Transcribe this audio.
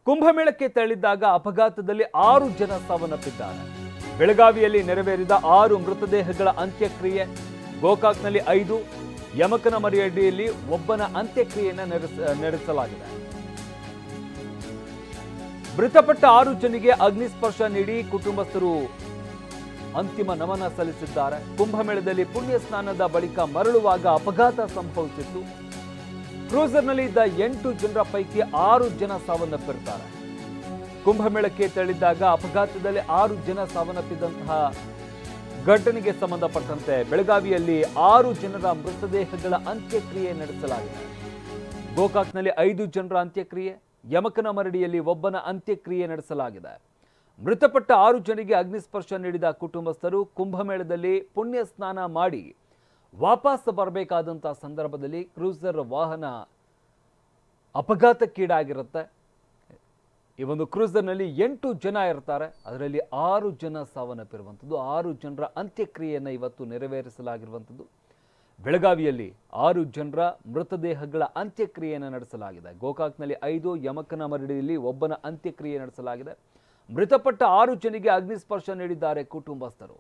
ಕುಂಭಮೇಳಕ್ಕೆ ತೆರಳಿದ್ದಾಗ ಅಪಘಾತದಲ್ಲಿ 6 ಜನ ಸಾವನ್ನಪ್ಪಿದ್ದಾರೆ. ಬೆಳಗಾವಿಯಲ್ಲಿ ನೆರವೇರಿದ 6 ಮೃತದೇಹಗಳ ಅಂತ್ಯಕ್ರಿಯೆ, ಗೋಕಾಕ್ನಲ್ಲಿ 5, ಯಮಕನಮರಡಿಯಲ್ಲಿ ಒಬ್ಬನ ಅಂತ್ಯಕ್ರಿಯೆಯನ್ನು ನಡೆಸಲಾಗಿದೆ. ಮೃತಪಟ್ಟ 6 ಜನರಿಗೆ ಅಗ್ನಿಸ್ಪರ್ಶ ನೀಡಿ ಕುಟುಂಬಸ್ಥರು ಅಂತಿಮ ನಮನ ಸಲ್ಲಿಸಿದ್ದಾರೆ. ಕುಂಭಮೇಳದಲ್ಲಿ ಪುಣ್ಯ ಸ್ನಾನದ ಬಳಿಕ ಮರಳುವಾಗ ಅಪಘಾತ ಸಂಭವಿಸಿತ್ತು. ಕ್ರೂಸರ್ನಲ್ಲಿ ಇದ್ದ 8 ಜನರ ಪೈಕಿ 6 ಜನ ಸಾವನ್ನಪ್ಪಿರುತ್ತಾರೆ. ಕುಂಭಮೇಳಕ್ಕೆ ತೆರಳಿದ್ದಾಗ ಅಪಘಾತದಲ್ಲಿ 6 ಜನ ಸಾವನ್ನಪ್ಪಿದಂತಹ ಘಟನೆಗೆ ಸಂಬಂಧಪಟ್ಟಂತೆ ಬೆಳಗಾವಿಯಲ್ಲಿ 6 ಜನರ ಮೃತದೇಹಗಳ ಅಂತ್ಯಕ್ರಿಯೆ ನಡೆಸಲಾಗಿದೆ. ಗೋಕಾಕ್ನಲ್ಲಿ 5 ಜನರ ಅಂತ್ಯಕ್ರಿಯೆ, ಯಮಕನಮರಡಿಯಲ್ಲಿ ಒಬ್ಬನ ಅಂತ್ಯಕ್ರಿಯೆ ನಡೆಸಲಾಗಿದೆ. ಮೃತಪಟ್ಟ 6 ಜನರಿಗೆ ಅಗ್ನಿಸ್ಪರ್ಶ ನೀಡಿದ ಕುಟುಂಬಸ್ಥರು ಕುಂಭಮೇಳದಲ್ಲಿ ಪುಣ್ಯ ಸ್ನಾನ ಮಾಡಿ ವಾಪಸ್ ಬರಬೇಕಾದಂತಹ ಸಂದರ್ಭದಲ್ಲಿ ಕ್ರೂಸರ್ ವಾಹನ ಅಪಘಾತಕ್ಕೀಡಾಗಿರುತ್ತೆ. ಈ ಒಂದು ಕ್ರೂಸರ್ನಲ್ಲಿ 8 ಜನ ಇರ್ತಾರೆ, ಅದರಲ್ಲಿ 6 ಜನ ಸಾವನ್ನಪ್ಪಿರುವಂಥದ್ದು. 6 ಜನರ ಅಂತ್ಯಕ್ರಿಯೆಯನ್ನು ಇವತ್ತು ನೆರವೇರಿಸಲಾಗಿರುವಂಥದ್ದು. ಬೆಳಗಾವಿಯಲ್ಲಿ 6 ಜನರ ಮೃತದೇಹಗಳ ಅಂತ್ಯಕ್ರಿಯೆಯನ್ನು ನಡೆಸಲಾಗಿದೆ. ಗೋಕಾಕ್ನಲ್ಲಿ 5, ಯಮಕನಮರಡಿಯಲ್ಲಿ ಒಬ್ಬನ ಅಂತ್ಯಕ್ರಿಯೆ ನಡೆಸಲಾಗಿದೆ. ಮೃತಪಟ್ಟ 6 ಜನರಿಗೆ ಅಗ್ನಿಸ್ಪರ್ಶ ನೀಡಿದ್ದಾರೆ ಕುಟುಂಬಸ್ಥರು.